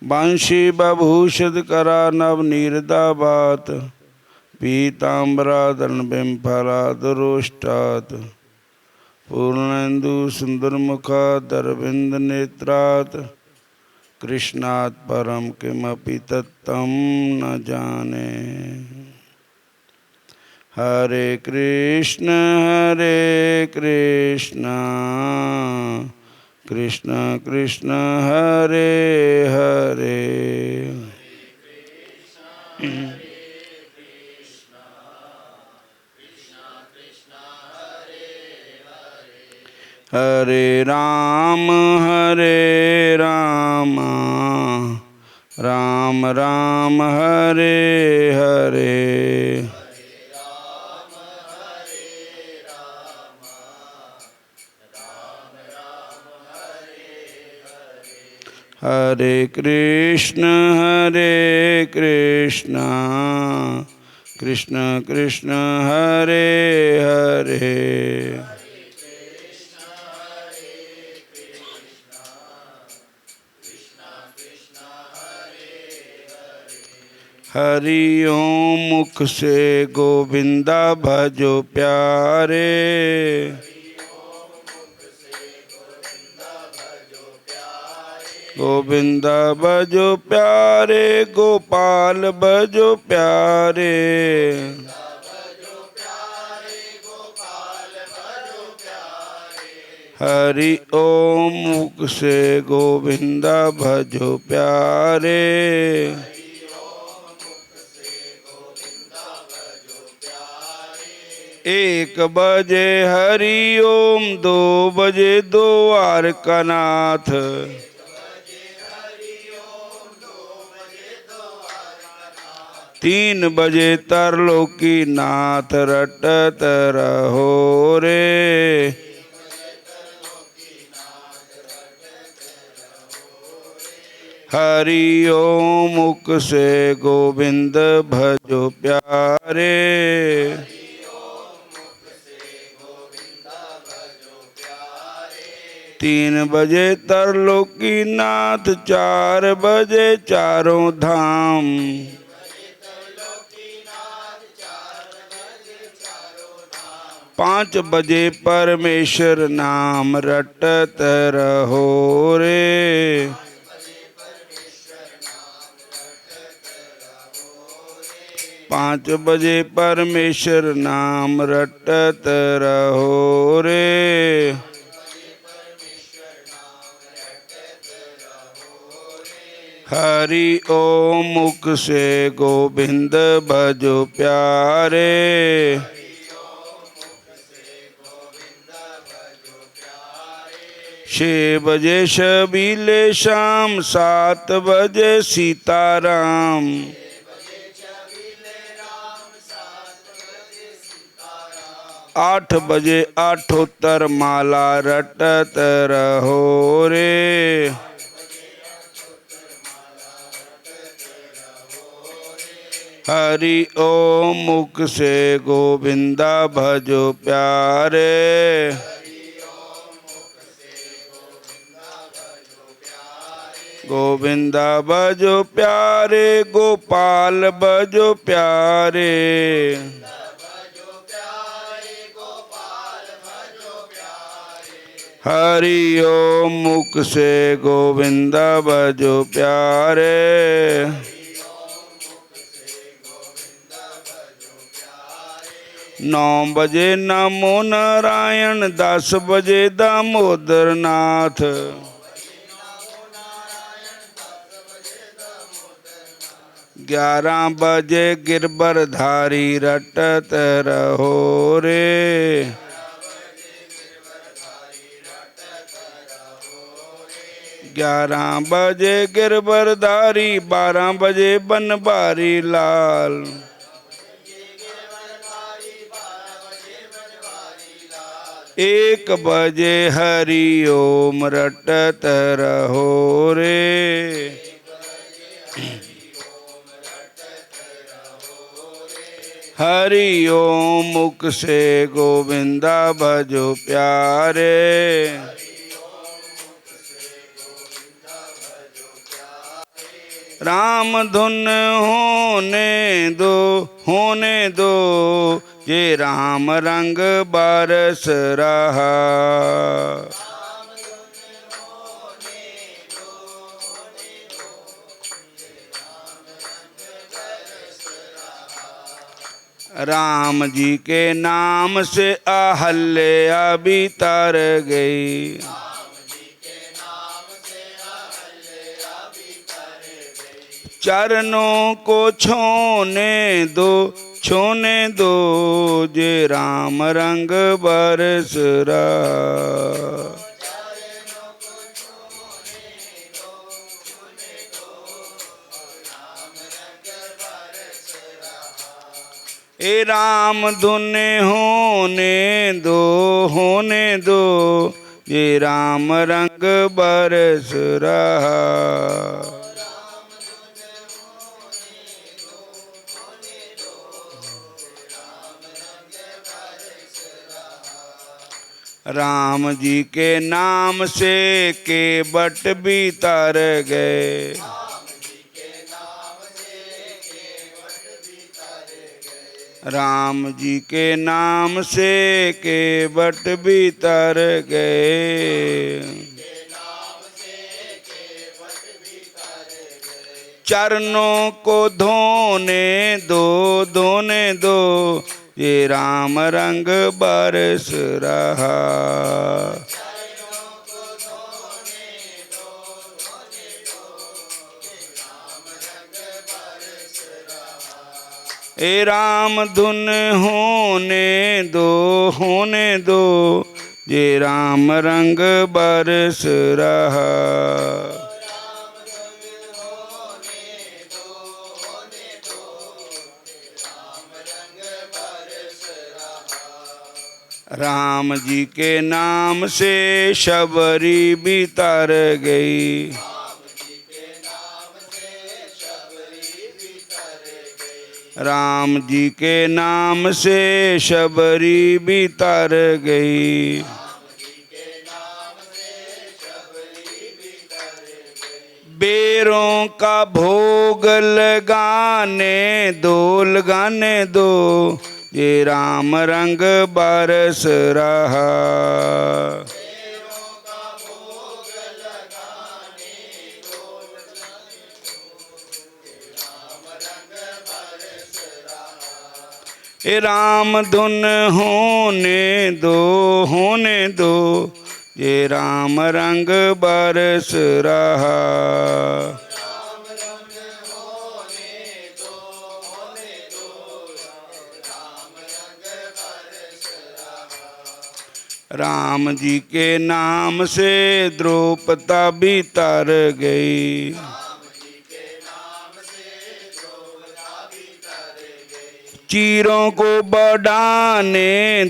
बांशी बभूषित करा नवनीरदाबात पीताम्बराधरण बिंफलादरोष्टात् पूर्णेन्दु सुंदरमुखादरविंद नेत्रात् कृष्णात् परम किमपि तत्तं न जाने। हरे कृष्ण कृष्ण कृष्ण हरे हरे। हरे राम राम राम हरे हरे। हरे कृष्ण कृष्ण कृष्ण हरे हरे। हरि ओम मुख से गोविंदा भजो प्यारे। गोविंदा भजो प्यारे गोपाल भजो प्यारे। हरि ओम मुख से गोविंदा भजो प्यारे। एक बजे हरि ओम 2 बजे द्वारकानाथ। 3 बजे तरलोकीनाथ रटत रहो रे। हरि ओम मुख से गोविंद भजो प्यारे। 3 बजे तरलोकीनाथ 4 बजे चारों धाम। 5 बजे परमेश्वर नाम रटत रहो रे। 5 बजे परमेश्वर नाम रटत रहो रे। हरि ओम मुख से गोविंद भजो प्यारे। 6 बजे शबीले शाम 7 बजे सीताराम। 8 बजे अठोत्तर माला रटत रहो रे। हरि ओम मुख से गोविंदा भजो प्यारे। गोविंदा भजो प्यारे गोपाल भजो प्यारे। हरि ओम मुख से गोविंदा भजो प्यारे। नौ बजे नमो नारायण 10 बजे दामोदर नाथ। 11 बजे गिरबरधारी रटत रहो रे। 11 बजे गिरबरधारी 12 बजे बनवारी लाल। 1 बजे हरि ओम रटत रहो रे। हरि ओम मुख से गोविंदा भजो प्यारे। राम धुन होने दो, ये राम रंग बरस रहा। राम जी के नाम से अहल्या भी तर गई। चरणों को छोने दो, जे राम रंग बरस रहा। ए राम धुन होने दो, ये राम रंग बरस रहा। राम जी के नाम से केवट भी तर गए। राम जी के नाम से केवट भी तर गए। चरणों को धोने दो, ये राम रंग बरस रहा। ए राम धुन होने दो, ये राम रंग बरस रहा। राम जी के नाम से शबरी भी तर गई। राम जी के नाम से शबरी भी तर गई। बेरों का भोग लगाने दो, ये राम रंग बरस रहा। ए राम धुन होने दो, ये राम रंग बरस रहा। राम जी के नाम से द्रौपदी भी तर गई। चीरों को बढ़ाने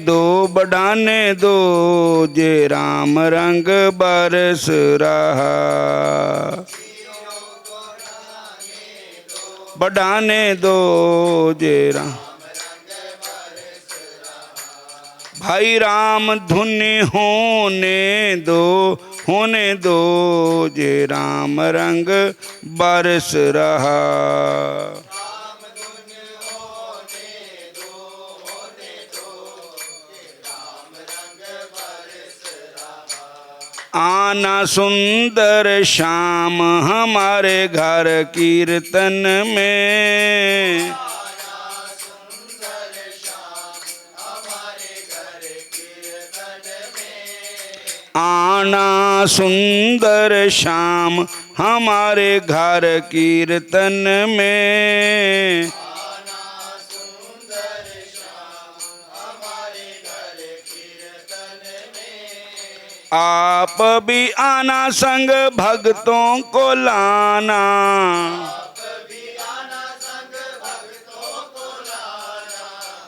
दो, जे राम रंग बरस रहा। बढ़ाने दो, जे राम। भाई राम धुन होने दो, जे राम रंग बरस रहा। आना सुंदर श्याम हमारे घर कीर्तन में। आना सुंदर श्याम हमारे घर कीर्तन में। आप भी आना संग भक्तों को लाना।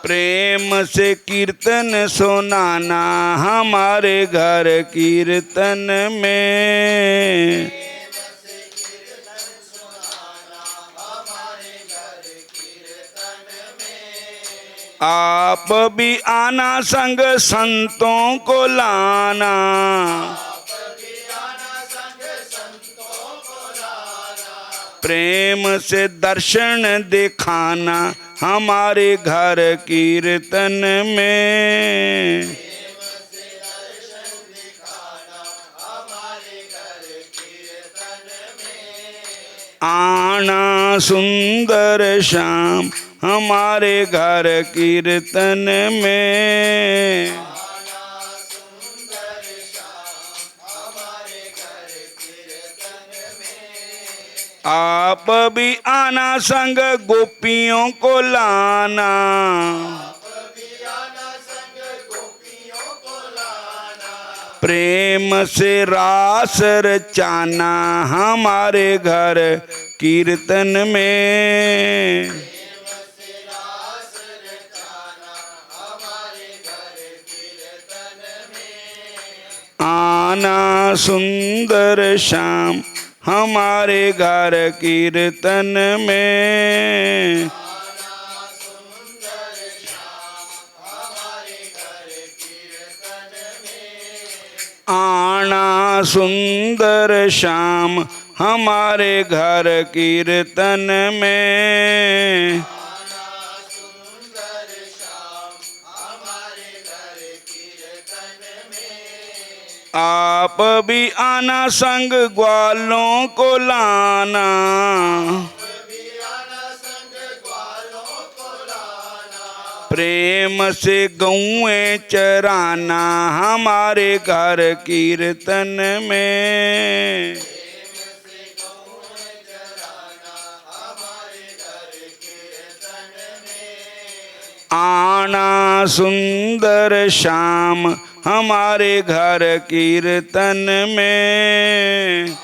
प्रेम से कीर्तन सुनाना हमारे घर कीर्तन में। आप भी आना संग संतों को लाना। प्रेम से दर्शन दिखाना हमारे घर कीर्तन में। आना सुंदर श्याम हमारे घर कीर्तन में। आप भी आना संग गोपियों को लाना। प्रेम से रास रचाना हमारे घर कीर्तन में। आना सुंदर श्याम हमारे घर कीर्तन में। आना सुंदर श्याम हमारे घर कीर्तन में। आप भी आना संग ग्वालों को लाना। प्रेम से गौएं चराना हमारे घर कीर्तन में। आना सुंदर श्याम हमारे घर कीर्तन में।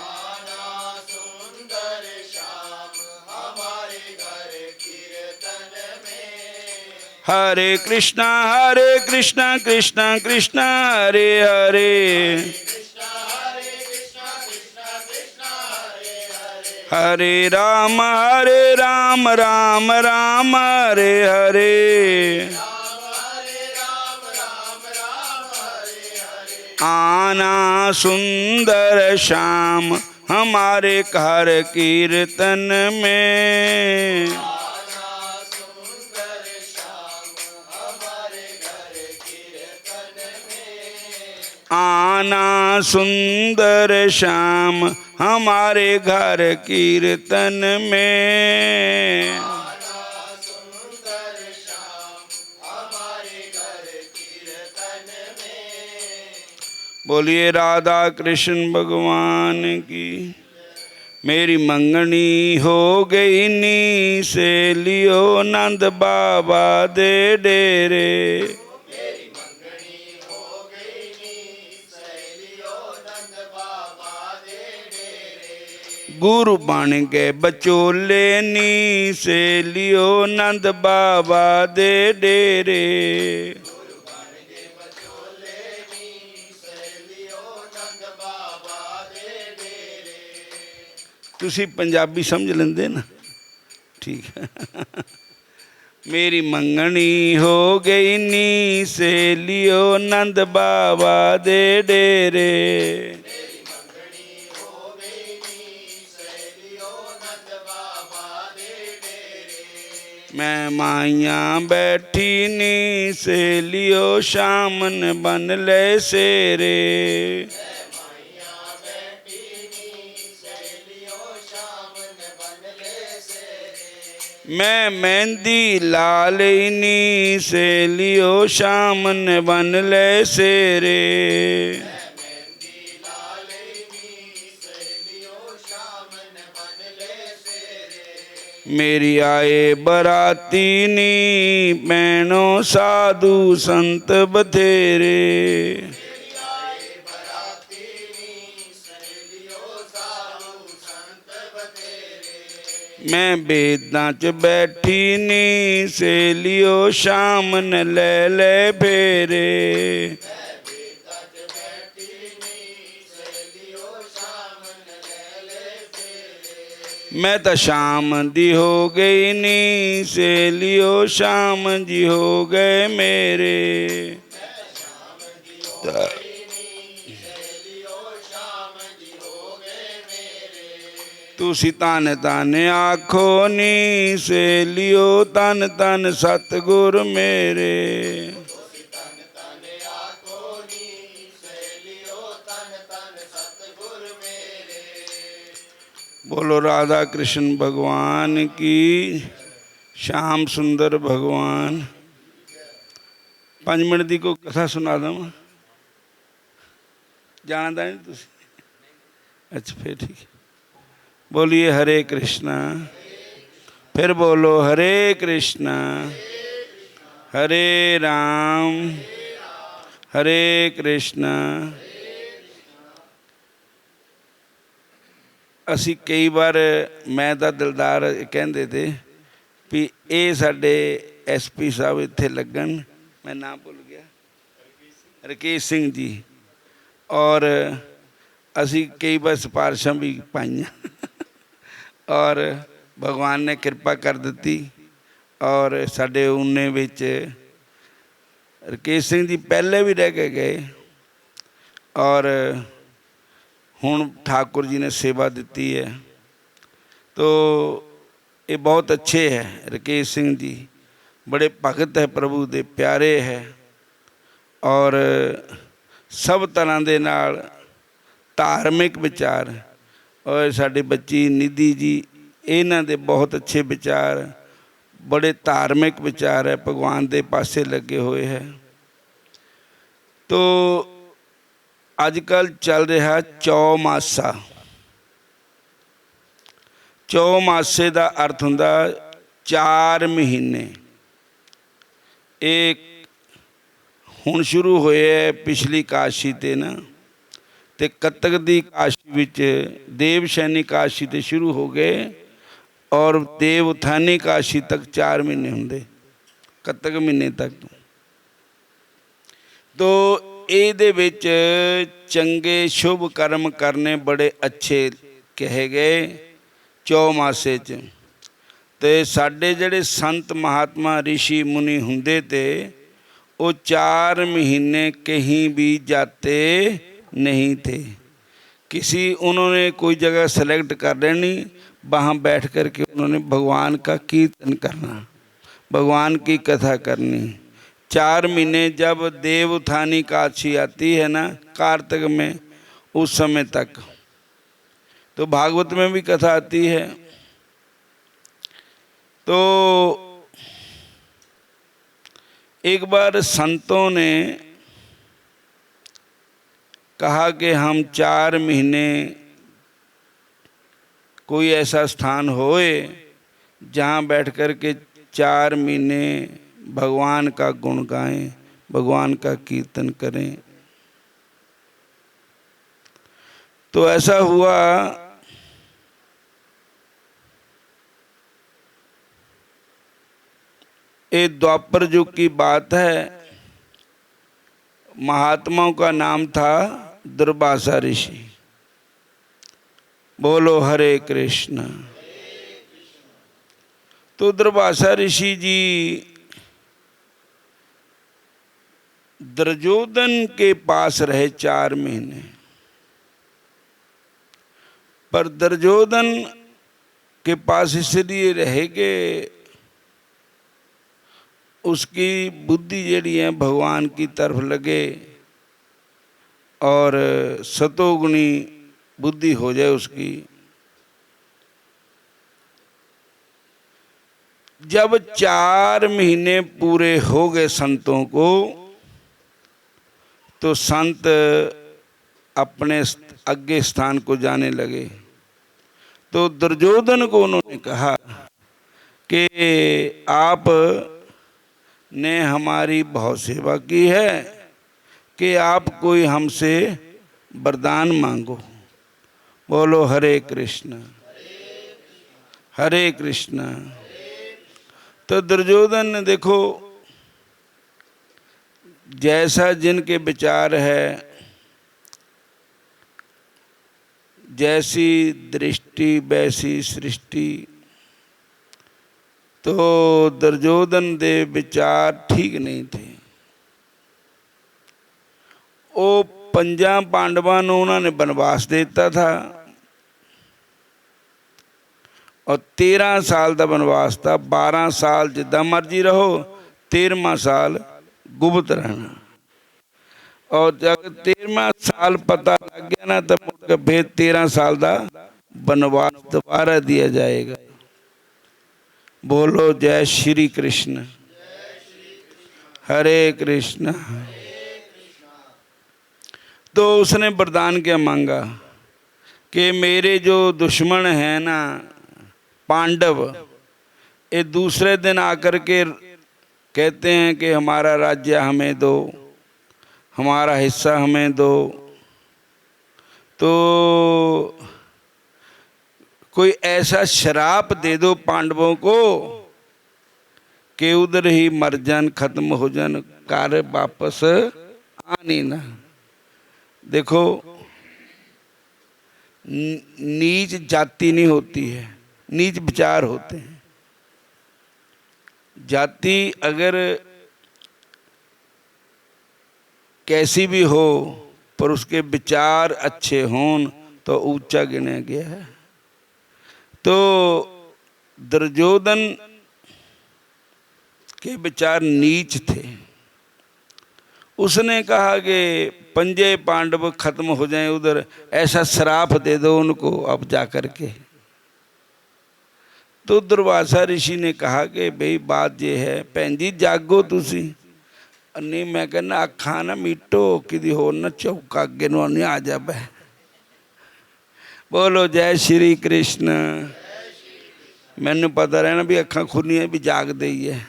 हरे कृष्णा कृष्णा कृष्णा हरे हरे। हरे राम राम राम हरे हरे। आना सुंदर श्याम हमारे घर कीर्तन में। आना सुंदर श्याम हमारे घर कीर्तन में। बोलिए राधा कृष्ण भगवान की। मेरी मंगनी हो गई नी से लियो नंद बाबा दे डेरे। गुरु बन गए बचोले नी से लियो नंद बाबा दे डेरे। तुसी पंजाबी समझ लेंदे ना, ठीक है। मेरी मंगनी हो गई नी से लियो नंद बाबा दे डेरे। मैं माइया बैठी नी से लियो शामन बन ले सेरे। मैं मेहंदी लालनी से लियो शामन बन ले सेरे। मेरी आए बराती नी पैनो साधु संत बथेरे। मैं बेदां च बैठी नी से लियो शामन ले ले फेरे। मैं तो शाम दी हो गई नी से लियो शाम जी हो गए मेरे। तुसी ताने ताने आखो नी सहेलियो तन तन सतगुर मेरे। बोलो राधा कृष्ण भगवान की, श्याम सुंदर भगवान। 5 मिनट की कोई कथा सुना दवा, जानता नहीं तुसी? अच्छा फिर ठीक है। बोलिए हरे कृष्णा, फिर बोलो हरे कृष्णा हरे राम हरे कृष्णा। असी कई बार मैं तो दिलदार कहते थे भी ये साडे SP साहब इत्थे लगन, मैं नाम भुल गया, रकेश सिंह जी, और असी कई बार सिफारिशां भी पाइयां और भगवान ने कृपा कर दी। और साडे उन्ने विच रकेश सिंह जी पहले भी रह के गए और हुण ठाकुर जी ने सेवा दी है। तो ये बहुत अच्छे हैं रकेश सिंह जी, बड़े भगत है, प्रभु दे प्यारे है और सब तरह दे नाल धार्मिक विचार। और साडी बच्ची निधि जी, इन्हां दे बहुत अच्छे विचार, बड़े धार्मिक विचार है, भगवान दे पासे लगे हुए है। तो अजकल चल रहा चौमासा। चौमासे का अर्थ हुंदा 4 महीने। एक हुण शुरू होए है पिछली काशी ते ना, ते कतक दी काशी विच देवशैनी काशी ते शुरू हो गए और देवउत्थानी काशी तक 4 महीने हुंदे, कतक महीने तक। तो ਇਹਦੇ ਵਿੱਚ चंगे शुभ कर्म करने बड़े अच्छे कहे गए चौमासे च। ते साडे जड़े संत महात्मा ऋषि मुनि हुंदे ते वो 4 महीने कहीं भी जाते नहीं थे। किसी उन्होंने कोई जगह सेलेक्ट कर लेनी, वहाँ बैठ कर के उन्होंने भगवान का कीर्तन करना, भगवान की कथा करनी। 4 महीने जब देवउत्थानी काशी आती है ना कार्तिक में, उस समय तक। तो भागवत में भी कथा आती है। तो एक बार संतों ने कहा कि हम 4 महीने कोई ऐसा स्थान होए जहाँ बैठ कर के 4 महीने भगवान का गुण गाएं, भगवान का कीर्तन करें। तो ऐसा हुआ ये द्वापर युग की बात है। महात्माओं का नाम था दुर्वासा ऋषि। बोलो हरे कृष्ण। तो दुर्वासा ऋषि जी दुर्योधन के पास रहे 4 महीने, पर दुर्योधन के पास इसलिए रहे कि उसकी बुद्धि जड़ी है भगवान की तरफ लगे और सतोगुणी बुद्धि हो जाए उसकी। जब 4 महीने पूरे हो गए संतों को, तो संत अपने आगे स्थान को जाने लगे। तो दुर्योधन को उन्होंने कहा कि आप ने हमारी बहुत सेवा की है कि आप कोई हमसे वरदान मांगो। बोलो हरे कृष्ण हरे कृष्ण। तो दुर्योधन ने देखो जैसा जिनके विचार है, जैसी दृष्टि वैसी सृष्टि। तो दुर्योधन दे विचार ठीक नहीं थे। वो 5 पांडवां नूं उन्होंने वनवास देता था, और 13 साल का बनवास था। 12 साल जिदा मर्जी रहो, 13वां साल गुप्त रहना। और जब 13वां साल पता लग गया ना तो फिर 13 साल का बनवास दोबारा दिया जाएगा। बोलो जय श्री कृष्ण। हरे कृष्ण। तो उसने वरदान क्या मांगा कि मेरे जो दुश्मन हैं ना पांडव, ये दूसरे दिन आकर के कहते हैं कि हमारा राज्य हमें दो, हमारा हिस्सा हमें दो। तो कोई ऐसा श्राप दे दो पांडवों को कि उधर ही मर जान, खत्म हो जान, कार्य वापस आनी ना। देखो नीच जाति नहीं होती है, नीच विचार होते हैं। जाति अगर कैसी भी हो पर उसके विचार अच्छे हों तो ऊंचा गिना गया है। तो दुर्योधन के विचार नीच थे। उसने कहा कि पंजे पांडव खत्म हो जाएं उधर, ऐसा श्राप दे दो उनको अब जाकर के। तो दुर्वासा ऋषि ने कहा कि भाई बात ये है, भैन जी जागो तुसी। नहीं मैं कहना अखा ना मीटो कि होर ना चौका अगे नू नहीं आ जाए। बोलो जय श्री कृष्ण। मैनू पता रहना भी अखा खुलियां भी जाग दई है।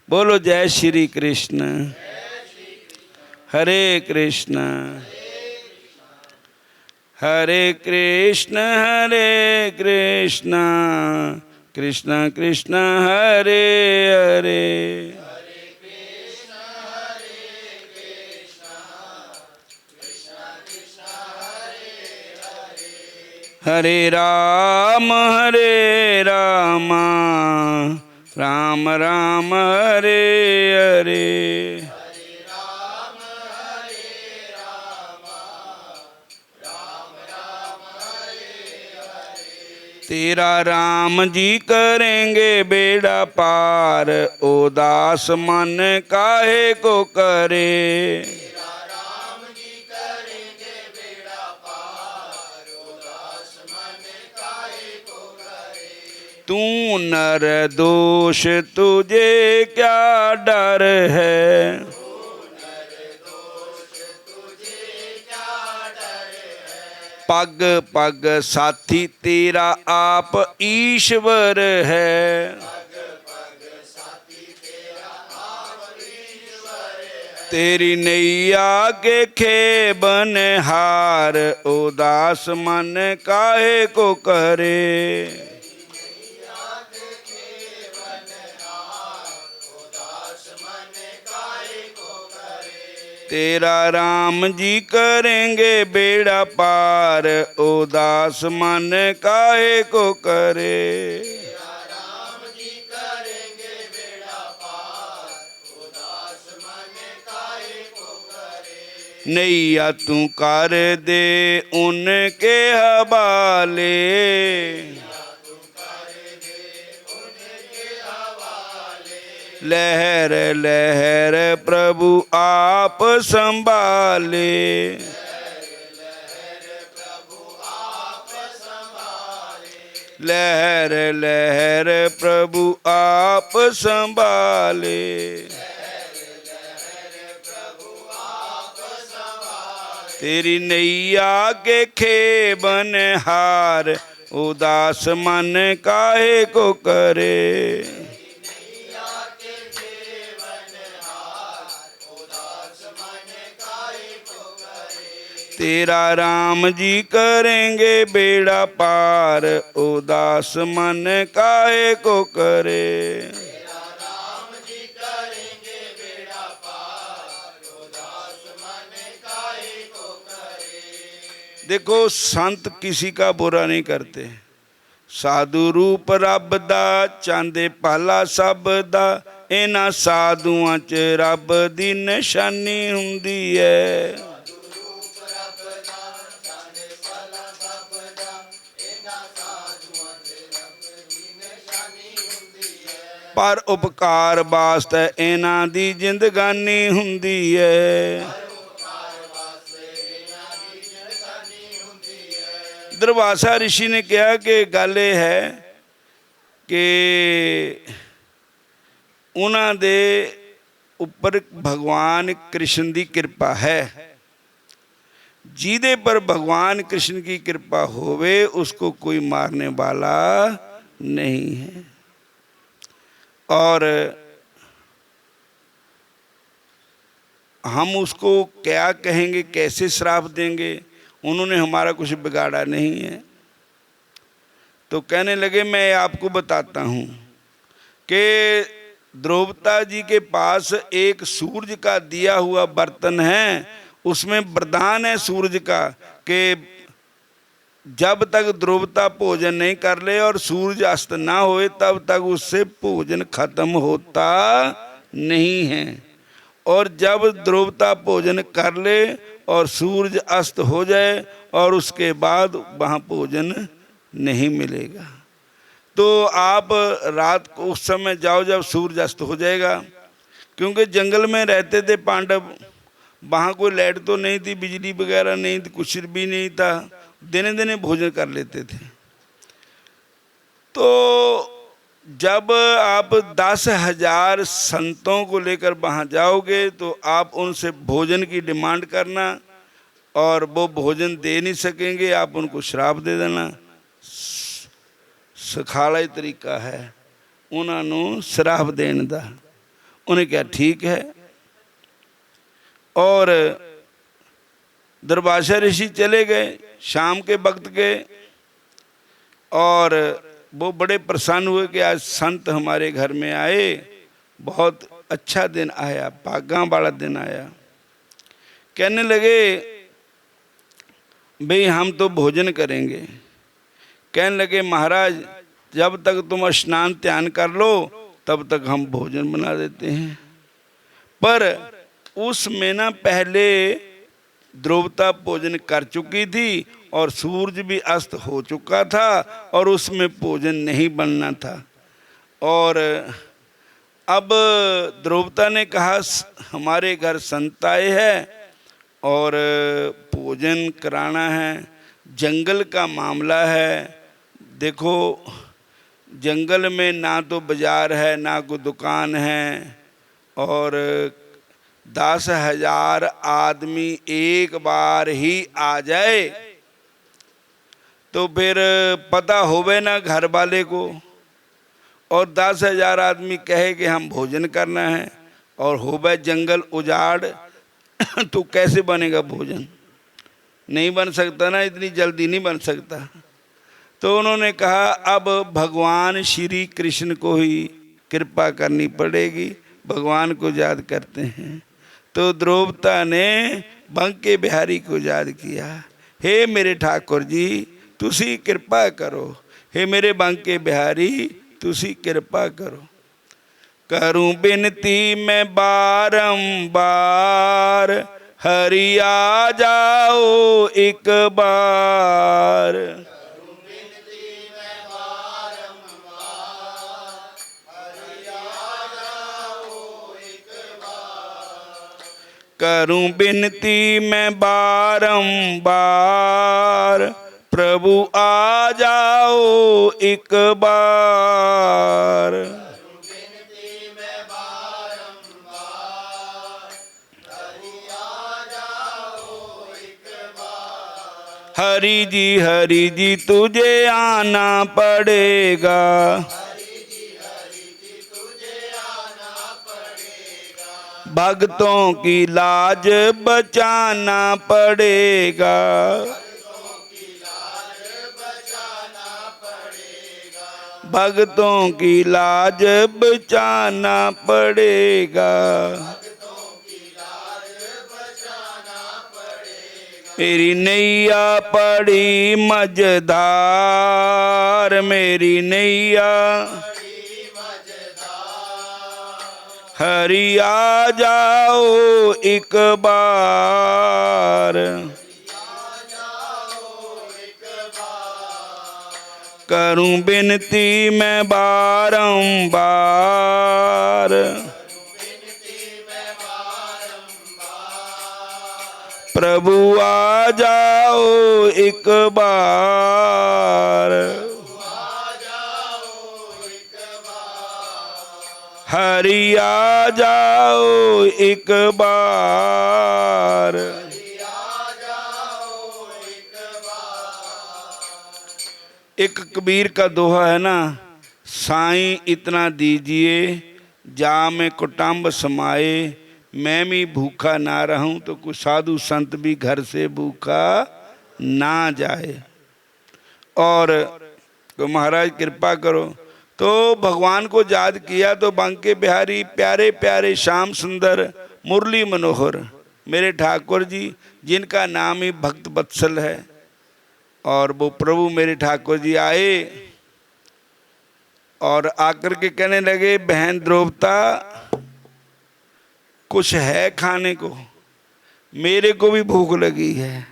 बोलो जय श्री कृष्ण। हरे कृष्ण हरे कृष्ण हरे कृष्ण कृष्ण कृष्ण हरे हरे। हरे राम राम राम हरे हरे। तेरा राम जी करेंगे बेड़ा पार, उदास मन काहे को करे। तू नर दोष तुझे क्या डर है। पग पग साथी तेरा आप ईश्वर है। तेरी नैया के खेबन हार, उदास मन काहे को करे। तेरा राम जी करेंगे बेड़ा पार, उदास मन काहे को करे। नैया तू कर दे उनके हवाले। लहर लहर प्रभु आप संभाले। लहर लहर प्रभु आप संभाले। तेरी नैया के खेबन हार, उदास मन काहे को करे। तेरा राम जी करेंगे बेड़ा पार, उदास मन काहे को करे। देखो संत किसी का बुरा नहीं करते। साधु रूप रब दा, चांदे भला सब दा, इन्हां साधुआं च रब दी निशानी हुंदी है। पर उपकार वास्ते इन्हां दी जिंदगानी हुंदी है। दुर्वासा ऋषि ने कहा कि गल ये है कि उन्हां दे उपर भगवान कृष्ण की कृपा है। जिदे पर भगवान कृष्ण की कृपा होवे उसको कोई मारने वाला नहीं है। और हम उसको क्या कहेंगे, कैसे श्राप देंगे? उन्होंने हमारा कुछ बिगाड़ा नहीं है। तो कहने लगे मैं आपको बताता हूँ कि द्रौपदा जी के पास एक सूरज का दिया हुआ बर्तन है, उसमें वरदान है सूरज का कि जब तक द्रौपदा भोजन नहीं कर ले और सूरज अस्त ना होए तब तक उससे भोजन खत्म होता नहीं है। और जब द्रौपदा भोजन कर ले और सूरज अस्त हो जाए और उसके बाद वहाँ भोजन नहीं मिलेगा। तो आप रात को उस समय जाओ जब सूरज अस्त हो जाएगा, क्योंकि जंगल में रहते थे पांडव, वहाँ कोई लाइट तो नहीं थी, बिजली वगैरह नहीं थी, कुछ भी नहीं था, दिने दिने भोजन कर लेते थे। तो जब आप 10,000 संतों को लेकर वहाँ जाओगे तो आप उनसे भोजन की डिमांड करना और वो भोजन दे नहीं सकेंगे, आप उनको श्राप दे देना। सखाला तरीका है उन्होंने श्राप देने का। उन्हें क्या ठीक है। और दुर्वासा ऋषि चले गए शाम के वक्त के, और वो बड़े प्रसन्न हुए कि आज संत हमारे घर में आए, बहुत अच्छा दिन आया, भागा वाला दिन आया। कहने लगे भाई हम तो भोजन करेंगे। कहने लगे महाराज जब तक तुम स्नान ध्यान कर लो तब तक हम भोजन बना देते हैं। पर उसमें ना पहले द्रौपदा भोजन कर चुकी थी और सूरज भी अस्त हो चुका था और उसमें भोजन नहीं बनना था। और अब द्रौपदा ने कहा हमारे घर संत आए हैं और भोजन कराना है, जंगल का मामला है। देखो जंगल में ना तो बाजार है ना कोई दुकान है, और 10,000 आदमी एक बार ही आ जाए तो फिर पता होवे ना घर वाले को, और 10,000 आदमी कहे कि हम भोजन करना है और होवे जंगल उजाड़ तो कैसे बनेगा भोजन? नहीं बन सकता ना, इतनी जल्दी नहीं बन सकता। तो उन्होंने कहा अब भगवान श्री कृष्ण को ही कृपा करनी पड़ेगी, भगवान को याद करते हैं। तो द्रौपदा ने बंके बिहारी को याद किया, हे मेरे ठाकुर जी तुसी कृपा करो, हे मेरे बंके बिहारी तुसी कृपा करो। करूं बिनती मैं बारंबार, हरि आ जाओ एक बार। करूं बिनती मैं बारंबार, प्रभु आ जाओ एक बार। हरि जी तुझे आना पड़ेगा, भक्तों की लाज बचाना पड़ेगा। भक्तों की लाज बचाना पड़ेगा। मेरी नैया पड़ी मझधार, मेरी नैया हरि आ जाओ एक बार। करूं बिनती मैं बारंबार, प्रभु आ जाओ एक बार, हरि आ जाओ एक बार। एक कबीर का दोहा है ना, साईं इतना दीजिए जा में कुटुंब समाए, मैं भी भूखा ना रहूं तो कुछ साधु संत भी घर से भूखा ना जाए। और तो महाराज कृपा करो। तो भगवान को याद किया तो बांके बिहारी प्यारे प्यारे श्याम सुंदर मुरली मनोहर मेरे ठाकुर जी, जिनका नाम ही भक्त वत्सल है, और वो प्रभु मेरे ठाकुर जी आए और आकर के कहने लगे, बहन द्रौपदा कुछ है खाने को, मेरे को भी भूख लगी है।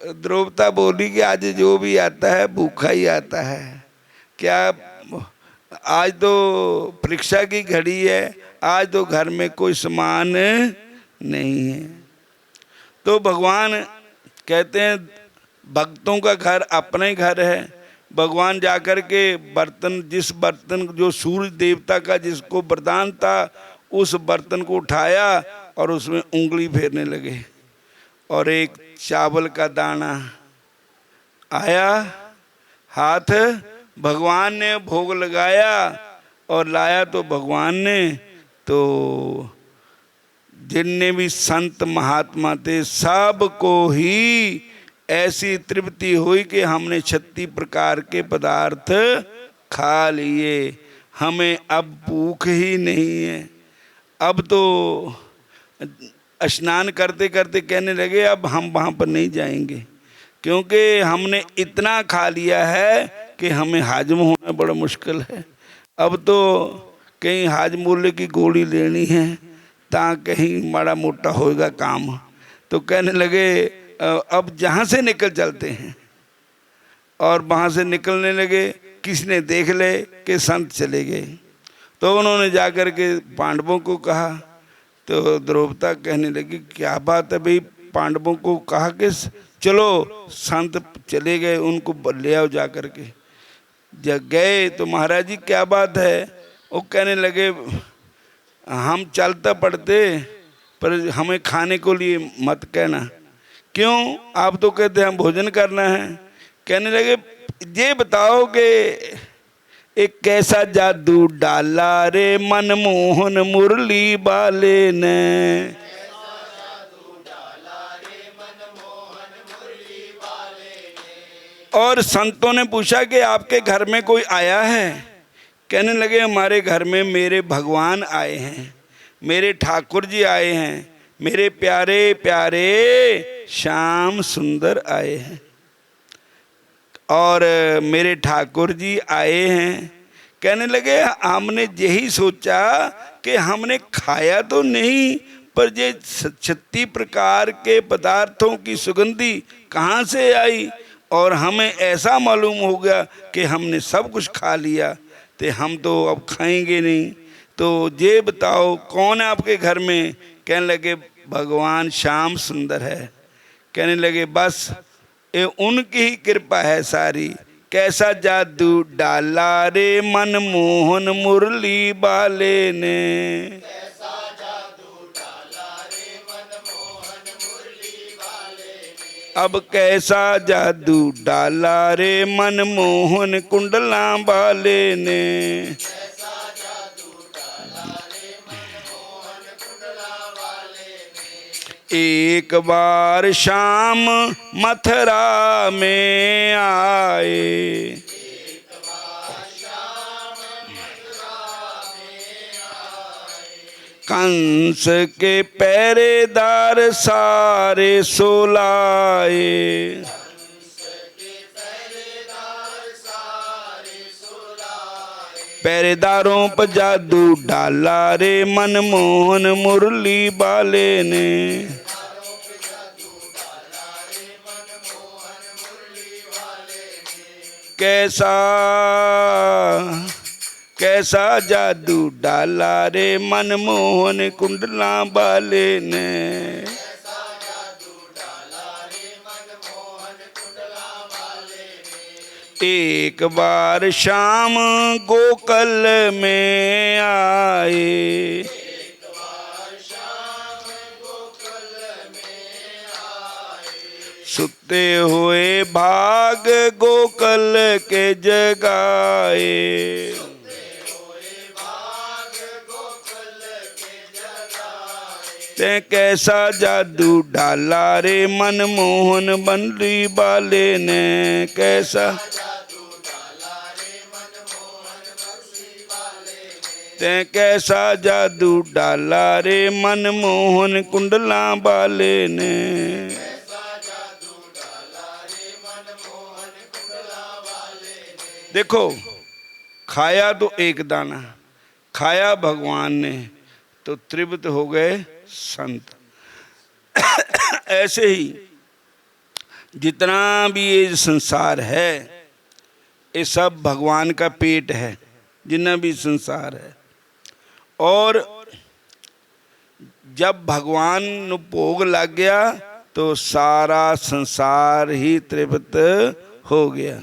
द्रौपदा बोली कि आज जो भी आता है भूखा ही आता है, क्या आज तो परीक्षा की घड़ी है, आज तो घर में कोई सामान नहीं है। तो भगवान कहते हैं भक्तों का घर अपना ही घर है। भगवान जाकर के बर्तन, जिस बर्तन जो सूर्य देवता का जिसको वरदान था, उस बर्तन को उठाया और उसमें उंगली फेरने लगे, और एक चावल का दाना आया, हाथ भगवान ने भोग लगाया और लाया तो भगवान ने, तो जितने भी संत महात्मा थे सबको ही ऐसी तृप्ति हुई कि हमने 36 प्रकार के पदार्थ खा लिए, हमें अब भूख ही नहीं है। अब तो स्नान करते करते कहने लगे अब हम वहाँ पर नहीं जाएंगे, क्योंकि हमने इतना खा लिया है कि हमें हाजम होना बड़ा मुश्किल है। अब तो कहीं हाजमूल्य की गोली लेनी है ता कहीं माड़ा मोटा होएगा काम। तो कहने लगे अब जहाँ से निकल चलते हैं, और वहाँ से निकलने लगे। किसी ने देख ले कि संत चले गए, तो उन्होंने जाकर के पांडवों को कहा। तो द्रौपदा कहने लगी क्या बात है भाई, पांडवों को कहा कि चलो, संत चले गए, उनको ले आओ जाकर के। जब गए तो महाराज जी क्या बात है, वो कहने लगे हम चलता पड़ते पर हमें खाने को लिए मत कहना। क्यों, आप तो कहते हम भोजन करना है। कहने लगे ये बताओ कि एक कैसा जादू डाला रे मनमोहन मुरली बाले ने, और संतों ने पूछा कि आपके घर में कोई आया है। कहने लगे हमारे घर में मेरे भगवान आए हैं, मेरे ठाकुर जी आए हैं, मेरे प्यारे प्यारे श्याम सुंदर आए हैं, और मेरे ठाकुर जी आए हैं। कहने लगे हमने यही सोचा कि हमने खाया तो नहीं, पर ये 36 प्रकार के पदार्थों की सुगंधी कहाँ से आई, और हमें ऐसा मालूम हो गया कि हमने सब कुछ खा लिया, तो हम तो अब खाएंगे नहीं। तो ये बताओ कौन है आपके घर में। कहने लगे भगवान श्याम सुंदर है। कहने लगे बस ये उनकी ही कृपा है सारी। कैसा जादू डाला रे मनमोहन मुरली बाले ने, अब कैसा जादू डाला रे मनमोहन कुंडला वाले ने, एक बार शाम मथुरा में आए, कंस के पहरेदार सारे सोलाए, पहरेदारों पर जादू डाला रे मनमोहन मुरली बाले ने, कैसा कैसा जादू डाला रे मनमोहन कुंडला वाले ने। एक बार शाम गोकुल में आए, सुते हुए भाग गोकुल के जगाए। ते कैसा जादू डाला रे मनमोहन बंली वाले ने। कैसा ते कैसा जादू डाला रे मनमोहन कुंडला वाले ने। देखो, खाया तो एक दाना, खाया भगवान ने तो तृप्त हो गए संत। ऐसे ही जितना भी ये संसार है, ये सब भगवान का पेट है, जितना भी संसार है। और जब भगवान नु भोग लग गया तो सारा संसार ही तृप्त हो गया।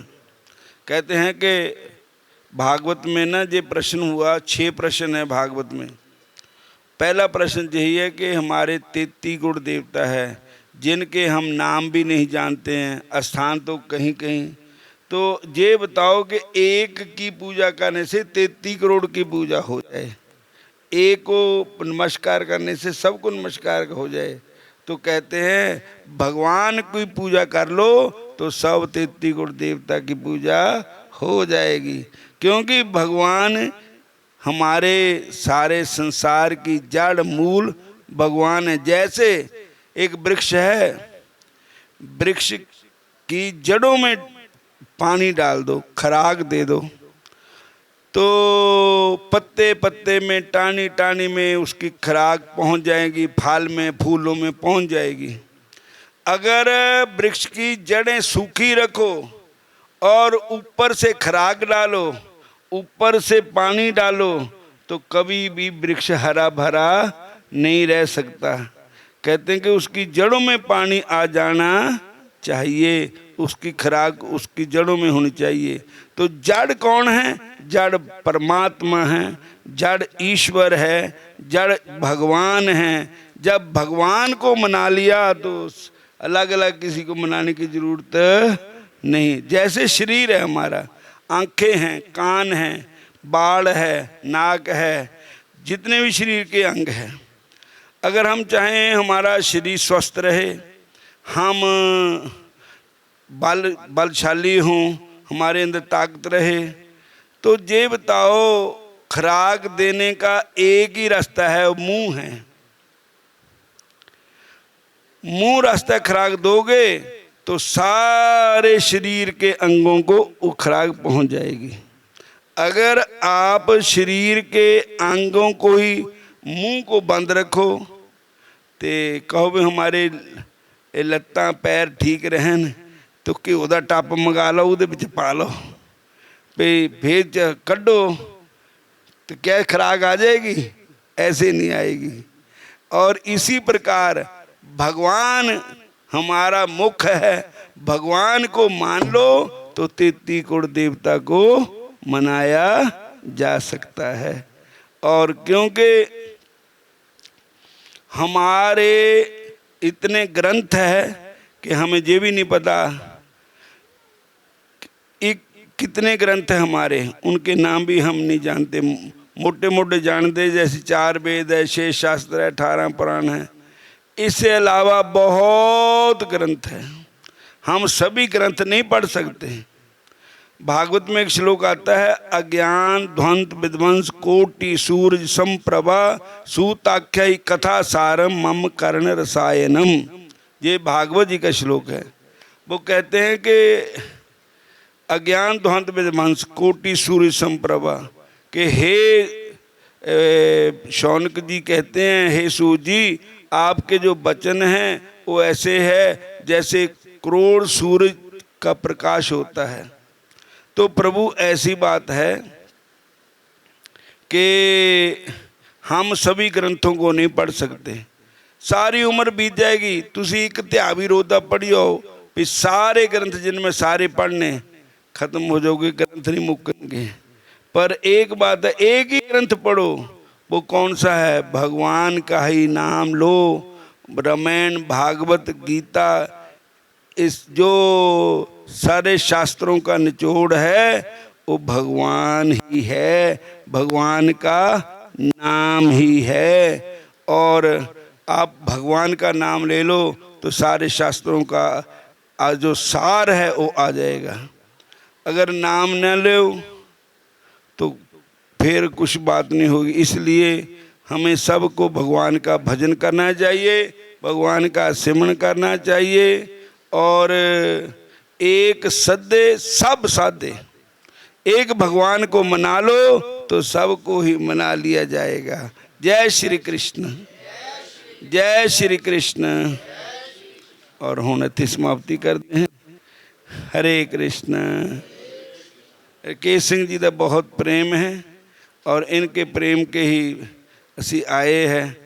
कहते हैं कि भागवत में ना ये प्रश्न हुआ, 6 प्रश्न है भागवत में। पहला प्रश्न यही है कि हमारे 33 गुण देवता है जिनके हम नाम भी नहीं जानते हैं, स्थान तो कहीं कहीं। तो ये बताओ कि एक की पूजा करने से 33 करोड़ की पूजा हो जाए, एक को नमस्कार करने से सबको नमस्कार हो जाए। तो कहते हैं भगवान की पूजा कर लो तो सब 33 करोड़ देवता की पूजा हो जाएगी, क्योंकि भगवान हमारे सारे संसार की जड़ मूल भगवान है। जैसे एक वृक्ष है, वृक्ष की जड़ों में पानी डाल दो, खराक दे दो, तो पत्ते पत्ते में, टानी टानी में उसकी खराक पहुंच जाएगी, फाल में, फूलों में पहुंच जाएगी। अगर वृक्ष की जड़ें सूखी रखो और ऊपर से खराक डालो, ऊपर से पानी डालो, तो कभी भी वृक्ष हरा भरा नहीं रह सकता। कहते हैं कि उसकी जड़ों में पानी आ जाना चाहिए, उसकी खराक उसकी जड़ों में होनी चाहिए। तो जड़ कौन है? जड़ परमात्मा है, जड़ ईश्वर है, जड़ भगवान है। जब भगवान को मना लिया तो अलग अलग किसी को मनाने की जरूरत नहीं। जैसे शरीर है हमारा, आंखें हैं, कान हैं, बाल है, नाक है, जितने भी शरीर के अंग हैं, अगर हम चाहें हमारा शरीर स्वस्थ रहे, हम बलशाली हों, हमारे अंदर ताकत रहे, तो ये बताओ खुराक देने का एक ही रास्ता है, वो मुंह है। मुंह रास्ता खुराक दोगे तो सारे शरीर के अंगों को वो खुराक पहुंच जाएगी। अगर आप शरीर के अंगों को ही, मुंह को बंद रखो, तो कहो भी हमारे लत्तां पैर ठीक रहन, तो घ्यो दा टप मंगा लो, उहदे विच पा लो, भेज कड्डो, तो क्या खुराक आ जाएगी? ऐसे नहीं आएगी। और इसी प्रकार भगवान हमारा मुख है, भगवान को मान लो तो 33 करोड़ देवता को मनाया जा सकता है। और क्योंकि हमारे इतने ग्रंथ है कि हमें ये भी नहीं पता कितने ग्रंथ हैं हमारे, उनके नाम भी हम नहीं जानते। मोटे मोटे जानते, जैसे 4 वेद है, 6 शास्त्र है, 18 पुराण है। इससे अलावा बहुत ग्रंथ है, हम सभी ग्रंथ नहीं पढ़ सकते। भागवत में एक श्लोक आता है, अज्ञान ध्वंत विध्वंस कोटि सूर्य संप्रभा सूताख्य कथा सारम मम कर्ण रसायनम। ये भागवत जी का श्लोक है। वो कहते हैं कि अज्ञान ध्वंत विध्वंस कोटि सूर्य संप्रभा, कि हे शौनक जी कहते हैं, हे सूर्य जी, आपके जो वचन हैं वो ऐसे है जैसे करोड़ सूरज का प्रकाश होता है। तो प्रभु ऐसी बात है कि हम सभी ग्रंथों को नहीं पढ़ सकते, सारी उम्र बीत जाएगी। तुसी एक त्यावी रोदा पढ़ियो भी सारे ग्रंथ जिनमें सारे पढ़ने खत्म हो जाओगे, ग्रंथ नहीं मुक्केंगे। पर एक बात है, एक ही ग्रंथ पढ़ो, वो कौन सा है? भगवान का ही नाम लो। रामायण, भागवत, गीता, इस जो सारे शास्त्रों का निचोड़ है वो भगवान ही है, भगवान का नाम ही है। और आप भगवान का नाम ले लो तो सारे शास्त्रों का जो सार है वो आ जाएगा। अगर नाम न लो तो फिर कुछ बात नहीं होगी। इसलिए हमें सबको भगवान का भजन करना चाहिए, भगवान का सिमरन करना चाहिए। और एक सदे सब साधे, एक भगवान को मना लो तो सबको ही मना लिया जाएगा। जय श्री कृष्ण, जय श्री कृष्ण। और हुण इत्थे समाप्ति करते हैं। हरे कृष्ण। केश सिंह जी का बहुत प्रेम है और इनके प्रेम के ही असी आए हैं।